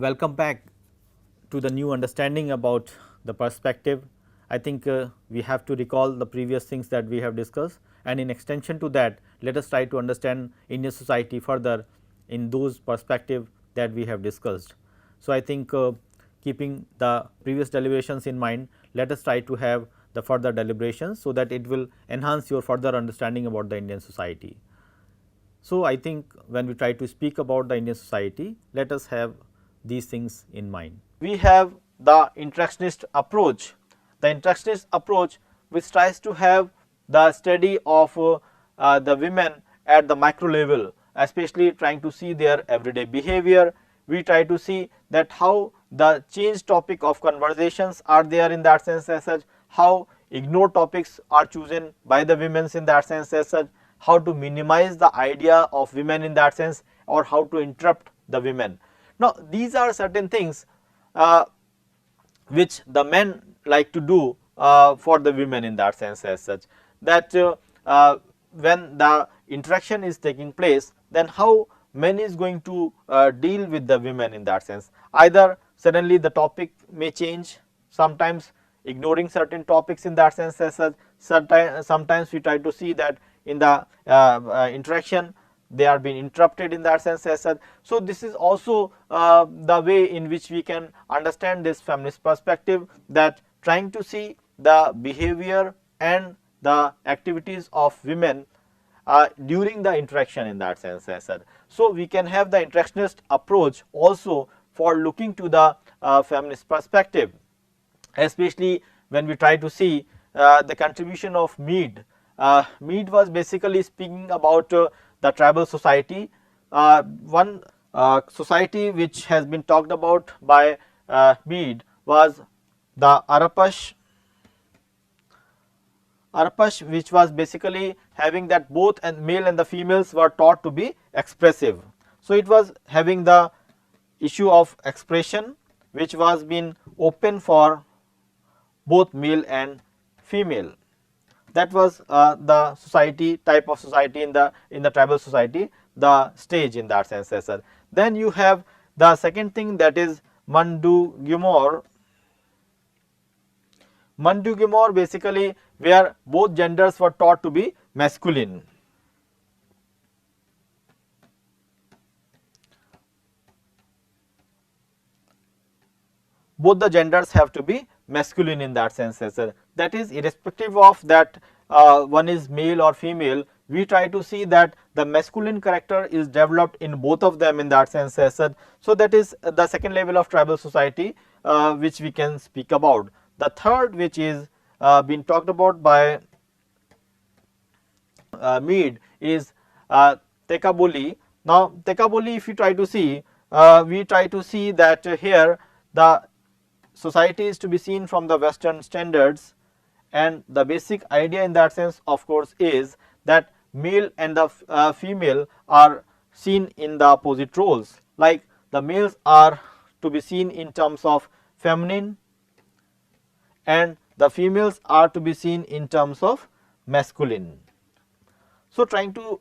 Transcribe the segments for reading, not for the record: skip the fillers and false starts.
Welcome back to the new understanding about the perspective. I think we have to recall the previous things that we have discussed, and in extension to that, let us try to understand Indian society further in those perspective that we have discussed. So, I think keeping the previous deliberations in mind, let us try to have the further deliberations, so that it will enhance your further understanding about the Indian society. So, I think when we try to speak about the Indian society, let us have these things in mind. We have the interactionist approach. The interactionist approach which tries to have the study of the women at the micro level, especially trying to see their everyday behavior. We try to see that how the change topic of conversations are there in that sense as such, how ignored topics are chosen by the women in that sense as such, how to minimize the idea of women in that sense, or how to interrupt the women. Now, these are certain things which the men like to do for the women in that sense as such, that when the interaction is taking place, then how men is going to deal with the women in that sense. Either suddenly the topic may change, sometimes ignoring certain topics in that sense as such. Sometimes we try to see that in the interaction they are being interrupted in that sense as such. So, this is also the way in which we can understand this feminist perspective, that trying to see the behavior and the activities of women during the interaction in that sense as such. So, we can have the interactionist approach also for looking to the feminist perspective, especially when we try to see the contribution of Mead. Mead was basically speaking about the tribal society. One society which has been talked about by Mead was the Arapash, which was basically having that both and male and the females were taught to be expressive. So, it was having the issue of expression which was being open for both male and female. That was the society, type of society in the tribal society, the stage in that sense as well. Then you have the second thing, that is Montgomery. Montgomery basically where both genders were taught to be masculine. Both the genders have to be masculine in that sense as well. That is, irrespective of that one is male or female, we try to see that the masculine character is developed in both of them in that sense as well. So, that is the second level of tribal society which we can speak about. The third, which is being talked about by Mead, is Tekaboli. Now, Tekaboli, if you try to see, we try to see that here the society is to be seen from the Western standards, and the basic idea in that sense of course is that male and the female are seen in the opposite roles, like the males are to be seen in terms of feminine and the females are to be seen in terms of masculine. So, trying to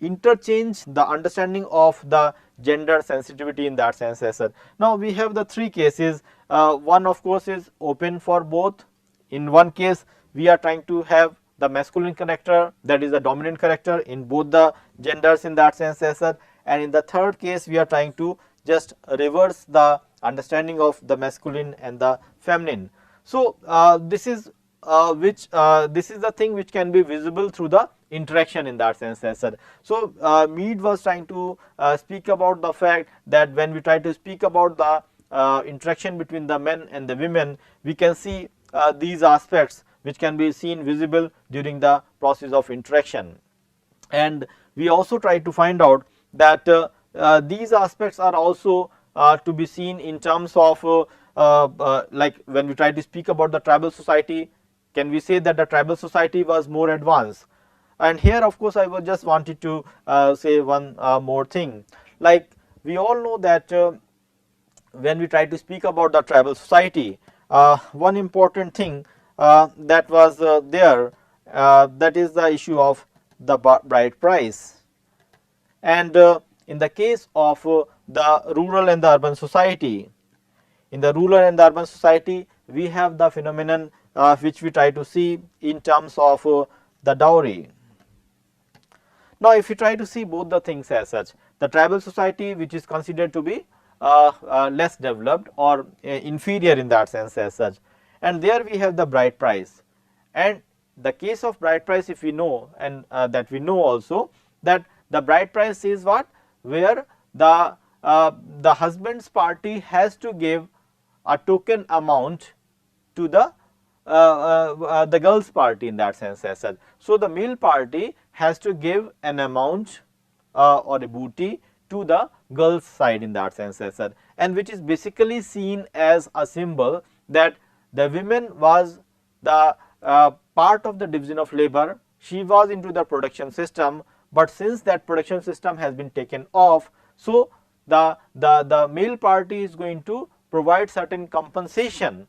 interchange the understanding of the gender sensitivity in that sense as well. Now, we have the three cases. One of course is open for both. In one case we are trying to have the masculine character, that is the dominant character in both the genders in that sense as well, and in the third case we are trying to just reverse the understanding of the masculine and the feminine. So, this is the thing which can be visible through the interaction in that sense as well. So, Mead was trying to speak about the fact that when we try to speak about the interaction between the men and the women, we can see these aspects which can be seen visible during the process of interaction. And we also try to find out that these aspects are also to be seen in terms of like when we try to speak about the tribal society, can we say that the tribal society was more advanced? And here of course, I was just wanted to say one more thing, like we all know that when we try to speak about the tribal society, one important thing that was there, that is the issue of the bride price. And in the case of the rural and the urban society. In the rural and the urban society, we have the phenomenon which we try to see in terms of the dowry. Now, if you try to see both the things as such, the tribal society which is considered to be less developed or inferior in that sense as such, and there we have the bride price. And the case of bride price, if we know, and that we know also, that the bride price is what, where the husband's party has to give a token amount to the girl's party in that sense as such. So, the male party has to give an amount or a booty to the girl's side in that sense as such, and which is basically seen as a symbol that the women was the part of the division of labor. She was into the production system, but since that production system has been taken off, so the male party is going to provide certain compensation.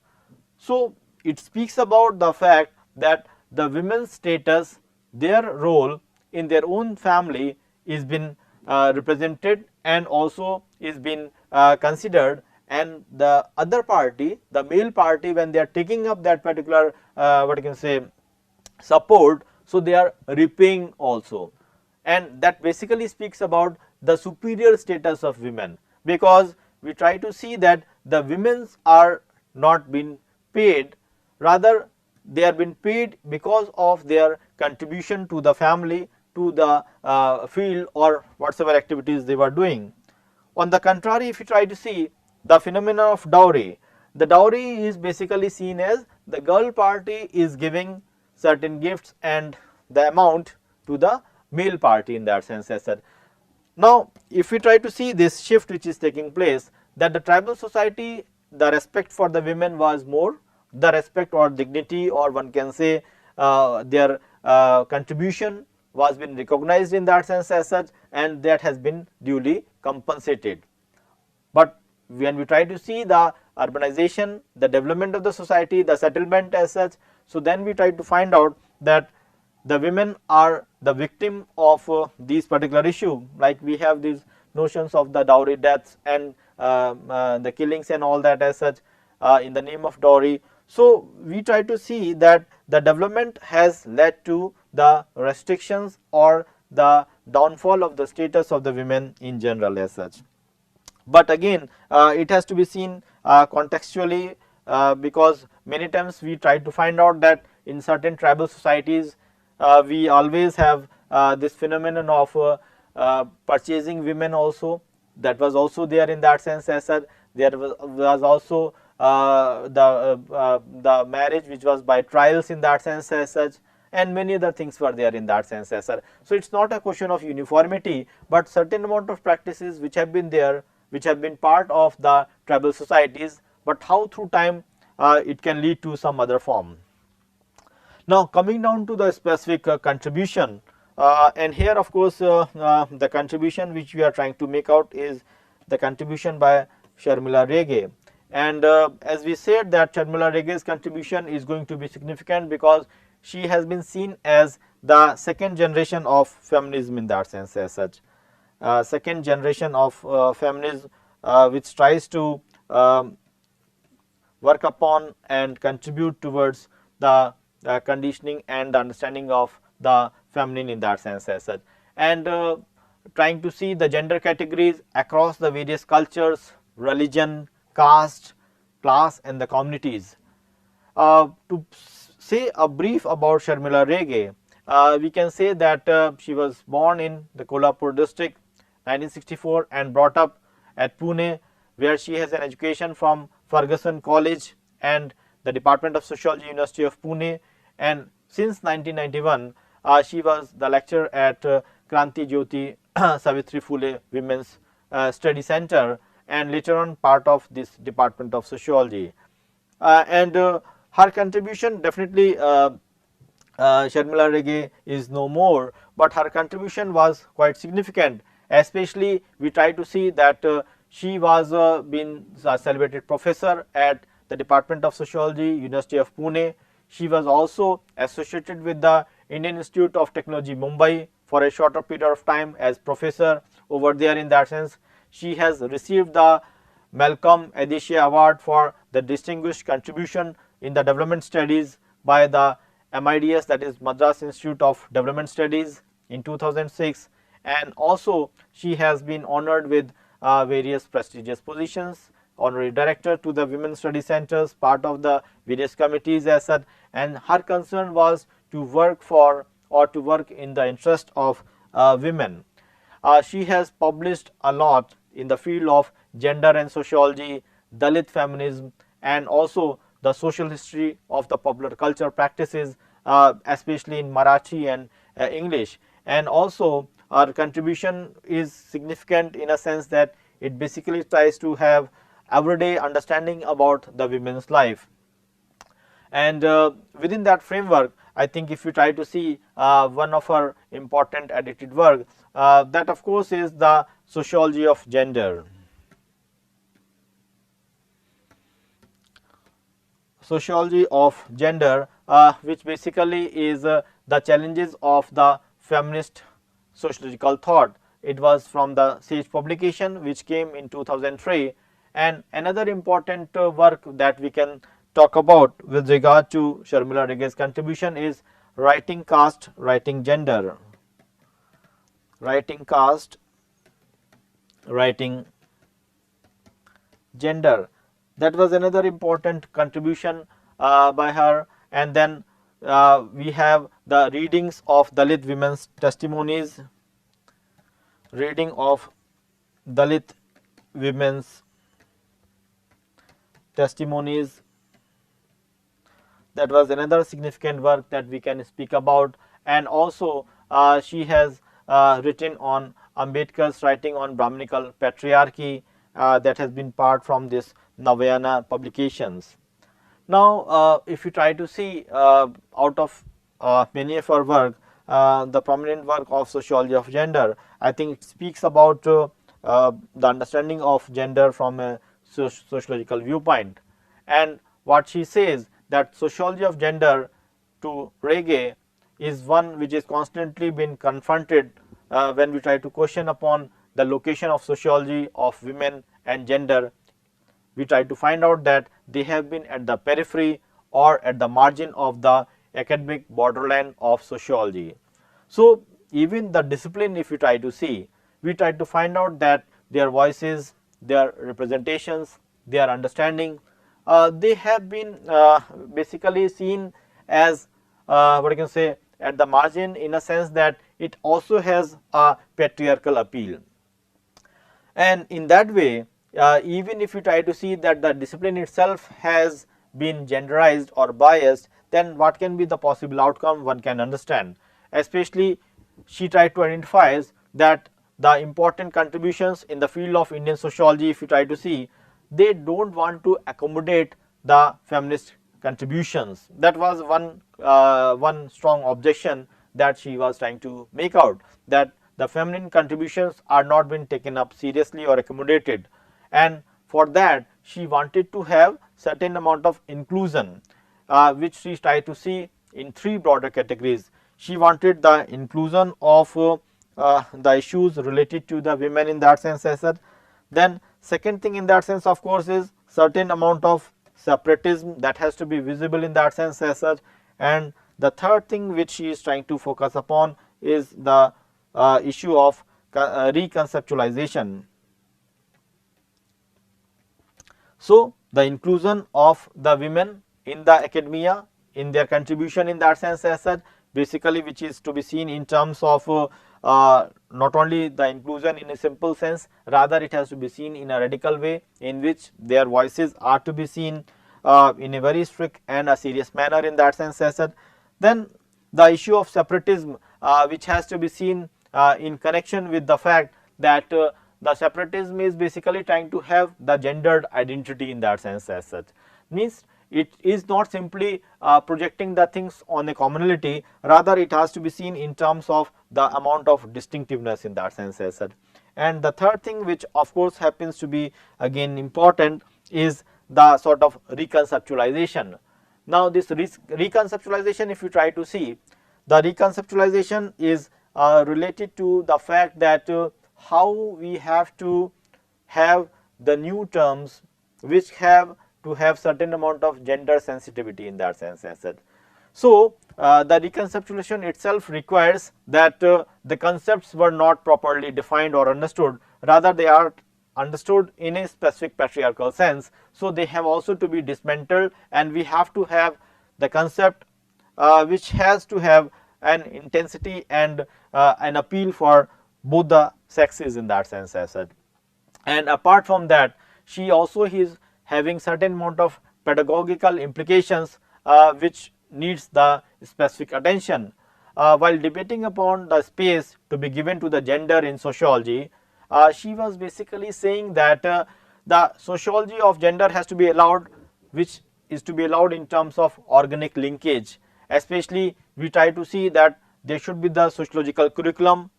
So, it speaks about the fact that the women's status, their role in their own family is been represented and also is been considered, and the other party, the male party, when they are taking up that particular what you can say support, so they are repaying also, and that basically speaks about the superior status of women, because we try to see that the women are not being paid, rather they are being paid because of their contribution to the family, to the field or whatsoever activities they were doing. On the contrary, if you try to see the phenomenon of dowry, the dowry is basically seen as the girl party is giving certain gifts and the amount to the male party in that sense as such. Now, if we try to see this shift which is taking place, that the tribal society, the respect for the women was more, the respect or dignity, or one can say their contribution was been recognized in that sense as such, and that has been duly compensated. But when we try to see the urbanization, the development of the society, the settlement as such, so then we try to find out that the women are the victim of these particular issue, like we have these notions of the dowry deaths and the killings and all that as such in the name of dowry. So, we try to see that the development has led to the restrictions or the downfall of the status of the women in general as such. But again it has to be seen contextually, because many times we try to find out that in certain tribal societies we always have this phenomenon of purchasing women also, that was also there in that sense as such. There was also the marriage which was by trials in that sense as such, and many other things were there in that sense as such. So, it is not a question of uniformity, but certain amount of practices which have been there, which have been part of the tribal societies, but how through time it can lead to some other form. Now, coming down to the specific contribution, and here of course the contribution which we are trying to make out is the contribution by Sharmila Rege, and as we said that Sharmila Rege's contribution is going to be significant because she has been seen as the second generation of feminism in that sense as such. Second generation of feminism which tries to work upon and contribute towards the conditioning and understanding of the feminine in that sense as such, and trying to see the gender categories across the various cultures, religion, caste, class and the communities. To say a brief about Sharmila Rege, we can say that she was born in the Kolhapur district 1964 and brought up at Pune, where she has an education from Ferguson College and the Department of Sociology, University of Pune, and since 1991 she was the lecturer at Kranti Jyoti Savitri Phule Women's Study Center, and later on part of this Department of Sociology. And her contribution definitely Sharmila Rege is no more, but her contribution was quite significant, especially we try to see that she was been a celebrated professor at the Department of Sociology, University of Pune. She was also associated with the Indian Institute of Technology, Mumbai for a shorter period of time as professor over there in that sense. she has received the Malcolm Adishia Award for the distinguished contribution in the development studies by the MIDS, that is Madras Institute of Development Studies, in 2006, and also she has been honored with various prestigious positions, honorary director to the Women Study Centers, part of the various committees as such, and her concern was to work for or to work in the interest of women. She has published a lot in the field of gender and sociology, Dalit feminism, and also the social history of the popular culture practices, especially in Marathi and English. And also our contribution is significant in a sense that it basically tries to have everyday understanding about the women's life. And within that framework, I think if you try to see one of our important edited work, that of course is the sociology of gender. Sociology of gender, which basically is the challenges of the feminist sociological thought. It was from the Sage publication which came in 2003, and another important work that we can talk about with regard to Sharmila Rege's contribution is writing caste, writing gender. Writing caste, writing gender. That was another important contribution by her. And then we have the readings of Dalit women's testimonies, reading of Dalit women's testimonies. That was another significant work that we can speak about. And also she has written on Ambedkar's writing on Brahminical patriarchy, that has been part from this Navayana publications. Now, if you try to see out of many of our work, the prominent work of sociology of gender, I think it speaks about the understanding of gender from a sociological viewpoint. And what she says, that sociology of gender to Rege is one which is constantly been confronted when we try to question upon the location of sociology of women and gender. We try to find out that they have been at the periphery or at the margin of the academic borderland of sociology. So, even the discipline, if you try to see, we try to find out that their voices, their representations, their understanding, they have been basically seen as what you can say at the margin, in a sense that it also has a patriarchal appeal. And in that way, even if you try to see that the discipline itself has been genderized or biased, then what can be the possible outcome one can understand. Especially she tried to identify that the important contributions in the field of Indian sociology, if you try to see, they do not want to accommodate the feminist contributions. That was one strong objection that she was trying to make out, that the feminine contributions are not being taken up seriously or accommodated, and for that she wanted to have certain amount of inclusion, which she tried to see in three broader categories. She wanted the inclusion of the issues related to the women in that sense as such. Then second thing in that sense of course is certain amount of separatism that has to be visible in that sense as such. And the third thing which she is trying to focus upon is the issue of reconceptualization. So, the inclusion of the women in the academia, in their contribution in that sense as such, basically which is to be seen in terms of not only the inclusion in a simple sense, rather it has to be seen in a radical way, in which their voices are to be seen in a very strict and a serious manner in that sense as such. Then the issue of separatism, which has to be seen in connection with the fact that the separatism is basically trying to have the gendered identity in that sense as such. Means it is not simply projecting the things on a commonality, rather it has to be seen in terms of the amount of distinctiveness in that sense as such. And the third thing which of course happens to be again important is the sort of reconceptualization. Now, this reconceptualization, if you try to see, the reconceptualization is related to the fact that how we have to have the new terms which have to have certain amount of gender sensitivity in that sense as such. So, the reconceptualization itself requires that the concepts were not properly defined or understood, rather they are understood in a specific patriarchal sense. So, they have also to be dismantled, and we have to have the concept which has to have an intensity and an appeal for both the sexes in that sense as such. And apart from that, she also is having certain amount of pedagogical implications which needs the specific attention. While debating upon the space to be given to the gender in sociology, she was basically saying that the sociology of gender has to be allowed, which is to be allowed in terms of organic linkage. Especially we try to see that there should be the sociological curriculum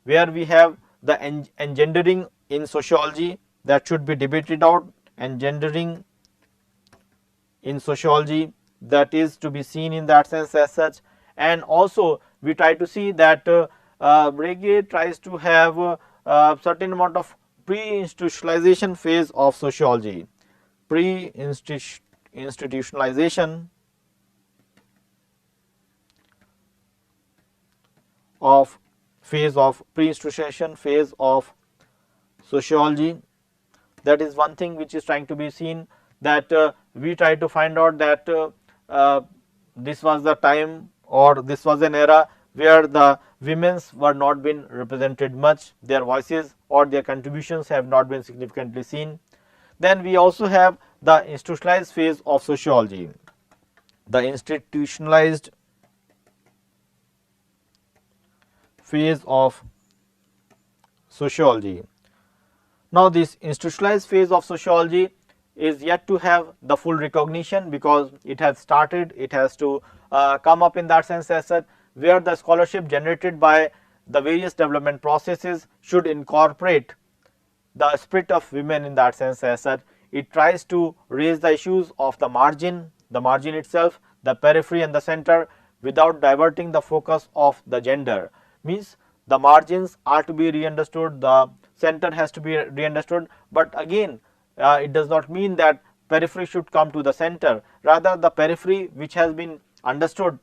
where we have the engendering in sociology that should be debated out, engendering in sociology that is to be seen in that sense as such. And also we try to see that Breguet tries to have certain amount of pre-institutionalization phase of sociology, pre-institutionalization of pre-institutionalization phase of sociology. That is one thing which is trying to be seen, that we try to find out that this was the time or this was an era where the women's were not been represented much, their voices or their contributions have not been significantly seen. Then we also have the institutionalized phase of sociology, the institutionalized phase of sociology. Now, this institutionalized phase of sociology is yet to have the full recognition, because it has started, it has to come up in that sense as such, where the scholarship generated by the various development processes should incorporate the spirit of women in that sense as such. It tries to raise the issues of the margin itself, the periphery and the center, without diverting the focus of the gender. Means the margins are to be re-understood, the center has to be re-understood, but again it does not mean that periphery should come to the center, rather the periphery which has been understood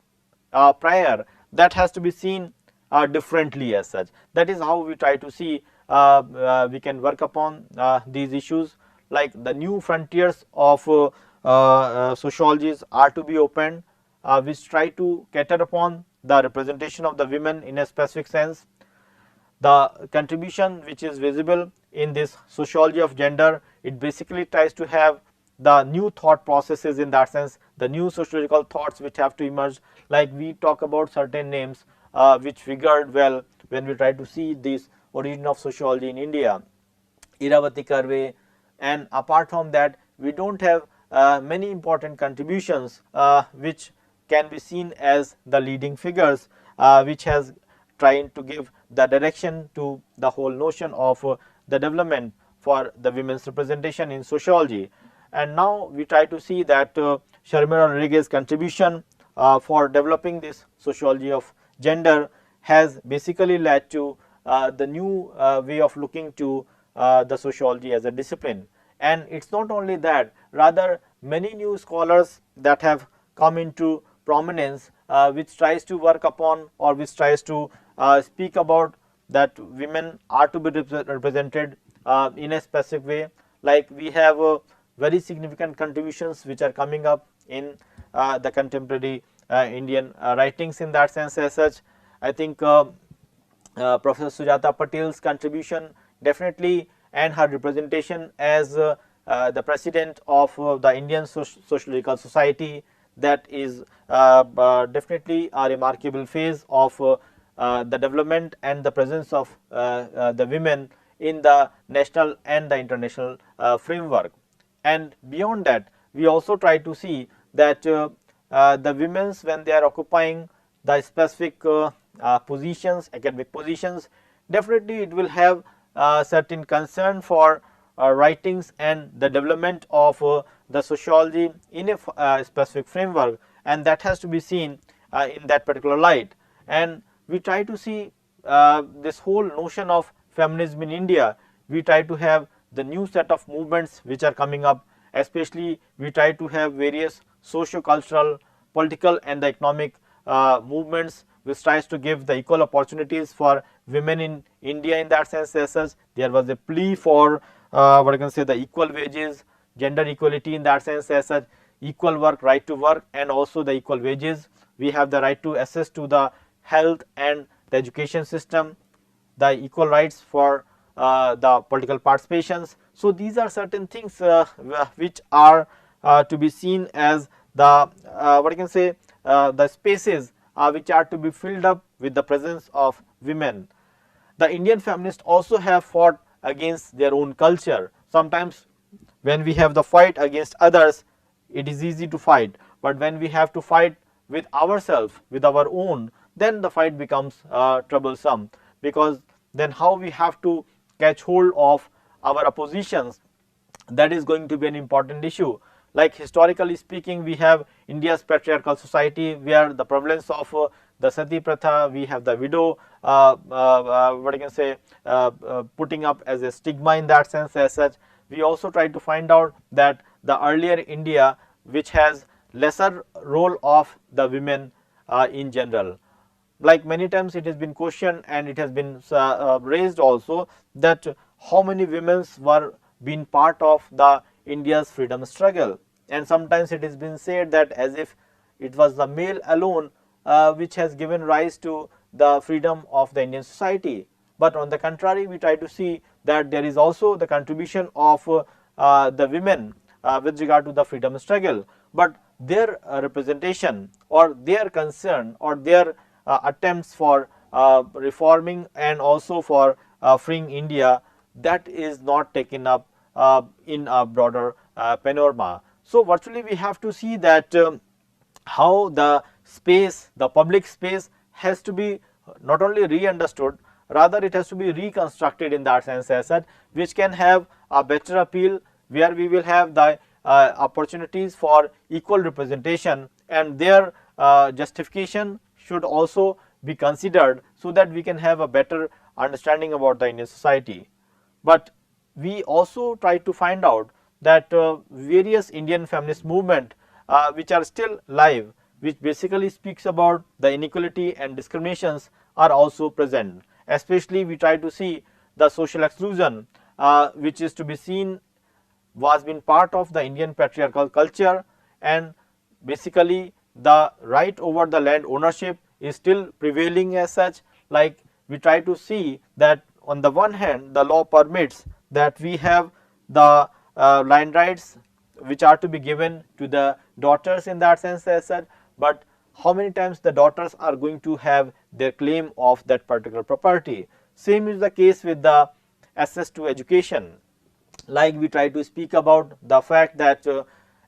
prior, that has to be seen differently as such. That is how we try to see we can work upon these issues, like the new frontiers of sociologies are to be opened, which try to cater upon the representation of the women in a specific sense. The contribution which is visible in this sociology of gender, it basically tries to have the new thought processes in that sense, the new sociological thoughts which have to emerge. Like we talk about certain names which figured well when we try to see this origin of sociology in India, Iravati Karve, and apart from that we do not have many important contributions which can be seen as the leading figures which has trying to give the direction to the whole notion of the development for the women's representation in sociology. And now we try to see that Sharmila Rodriguez's contribution for developing this sociology of gender has basically led to the new way of looking to the sociology as a discipline. And it is not only that, rather many new scholars that have come into prominence which tries to work upon or which tries to speak about that women are to be represented in a specific way. Like we have very significant contributions which are coming up in the contemporary Indian writings in that sense as such. I think Professor Sujata Patel's contribution definitely, and her representation as the president of the Indian Sociological Society, that is definitely a remarkable phase of the development and the presence of the women in the national and the international framework. And beyond that, we also try to see that the women's, when they are occupying the specific positions, academic positions, definitely it will have certain concern for writings and the development of the sociology in a specific framework, and that has to be seen in that particular light. And we try to see this whole notion of feminism in India, we try to have the new set of movements which are coming up, especially we try to have various socio-cultural, political and the economic movements which tries to give the equal opportunities for women in India. In that sense, as such, there was a plea for what I can say, the equal wages, gender equality in that sense, as such, equal work, right to work, and also the equal wages. We have the right to access to the health and the education system, the equal rights for the political participations. So these are certain things which are to be seen as the what I can say, the spaces which are to be filled up with the presence of women. The Indian feminists also have fought against their own culture. Sometimes when we have the fight against others, it is easy to fight, but when we have to fight with ourselves, with our own, then the fight becomes troublesome, because then how we have to catch hold of our oppositions, that is going to be an important issue. Like historically speaking, we have India's patriarchal society where the prevalence of the sati pratha, we have the widow what I can say, putting up as a stigma in that sense. As such, we also try to find out that the earlier India, which has lesser role of the women in general. Like many times it has been questioned and it has been raised also, that how many women were being part of the India's freedom struggle, and sometimes it has been said that as if it was the male alone which has given rise to the freedom of the Indian society. But on the contrary, we try to see that there is also the contribution of the women with regard to the freedom struggle, but their representation or their concern or their attempts for reforming and also for freeing India, that is not taken up in a broader panorama. So virtually we have to see that how the space, the public space, has to be not only re-understood, rather it has to be reconstructed in that sense, as such, which can have a better appeal, where we will have the opportunities for equal representation, and their justification should also be considered, so that we can have a better understanding about the Indian society. But we also try to find out that various Indian feminist movement which are still live, which basically speaks about the inequality and discriminations, are also present. Especially we try to see the social exclusion which is to be seen was been part of the Indian patriarchal culture, and basically the right over the land ownership is still prevailing as such. Like we try to see that on the one hand the law permits that we have the land rights which are to be given to the daughters in that sense as such, but how many times the daughters are going to have their claim of that particular property. Same is the case with the access to education. Like we try to speak about the fact that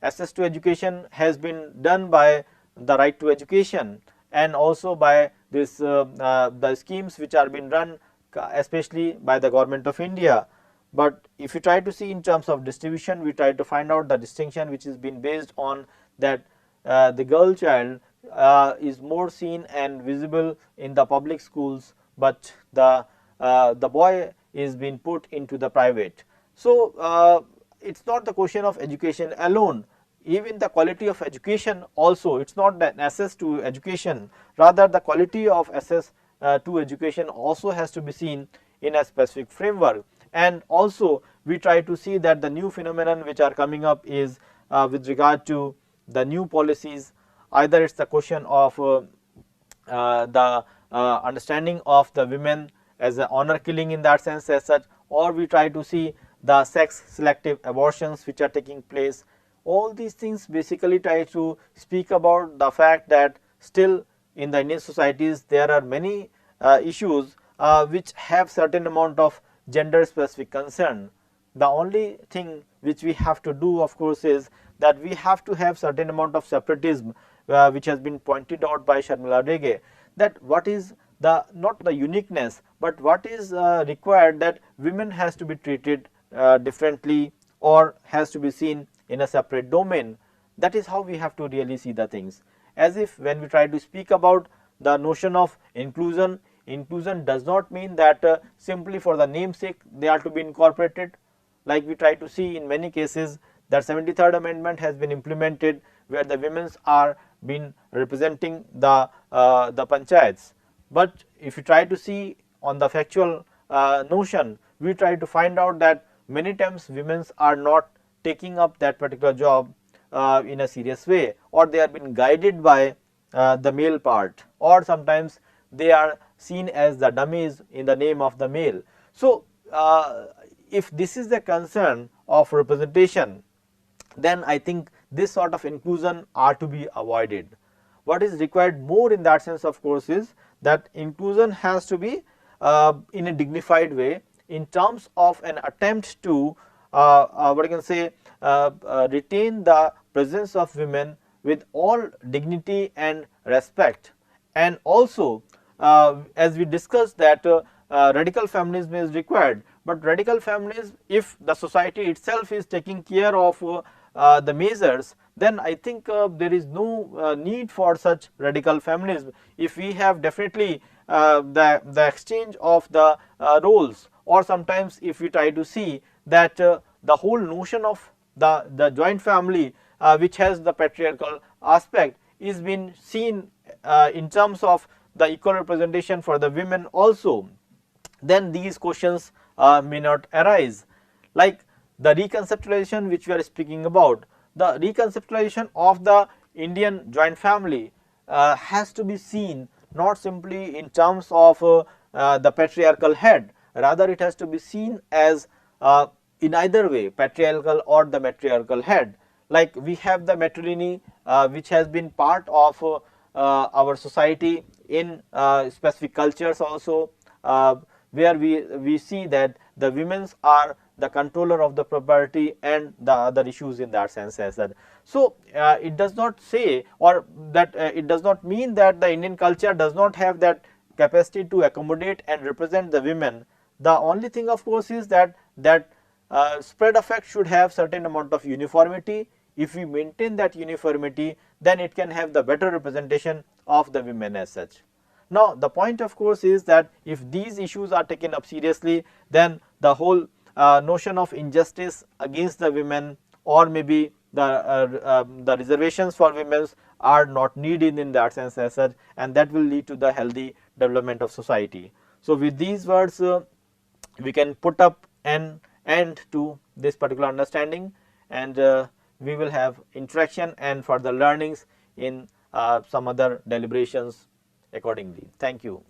access to education has been done by the right to education, and also by this the schemes which are being run especially by the government of India. But if you try to see in terms of distribution, we try to find out the distinction which is being based on that the girl child is more seen and visible in the public schools, but the boy is being put into the private. So it's not the question of education alone, even the quality of education also, it's not that access to education, rather the quality of access to education also has to be seen in a specific framework. And also we try to see that the new phenomenon which are coming up is with regard to the new policies, either it's the question of the understanding of the women as an honor killing in that sense as such, or we try to see the sex selective abortions which are taking place. All these things basically try to speak about the fact that still in the Indian societies there are many issues which have certain amount of gender specific concern. The only thing which we have to do, of course, is that we have to have certain amount of separatism which has been pointed out by Sharmila Rege, that what is the not the uniqueness, but what is required, that women has to be treated differently or has to be seen in a separate domain. That is how we have to really see the things. As if when we try to speak about the notion of inclusion does not mean that simply for the namesake they are to be incorporated. like we try to see in many cases that 73rd amendment has been implemented where the women are been representing the panchayats. But if you try to see on the factual notion, we try to find out that many times women are not taking up that particular job in a serious way, or they are being guided by the male part, or sometimes they are seen as the dummies in the name of the male. So, if this is the concern of representation, then I think this sort of inclusion are to be avoided. What is required more in that sense, of course, is that inclusion has to be in a dignified way in terms of an attempt to what you can say retain the presence of women with all dignity and respect. And also as we discussed that radical feminism is required, but radical feminism, if the society itself is taking care of the measures, then I think there is no need for such radical feminism. If we have definitely the exchange of the roles, or sometimes if we try to see that the whole notion of the joint family which has the patriarchal aspect is being seen in terms of the equal representation for the women also, then these questions may not arise. Like the reconceptualization which we are speaking about, the reconceptualization of the Indian joint family has to be seen not simply in terms of the patriarchal head, rather it has to be seen as in either way, patriarchal or the matriarchal head. Like we have the matrilineal which has been part of our society in specific cultures also, where we see that the women are the controller of the property and the other issues in that sense as well. So, it does not say, or that it does not mean that the Indian culture does not have that capacity to accommodate and represent the women. The only thing of course is that spread effect should have certain amount of uniformity. If we maintain that uniformity, then it can have the better representation of the women as such. Now, the point of course is that if these issues are taken up seriously, then the whole notion of injustice against the women, or maybe the reservations for women are not needed in that sense as such, and that will lead to the healthy development of society. So, with these words we can put up an end to this particular understanding, and we will have interaction and further learnings in some other deliberations accordingly. Thank you.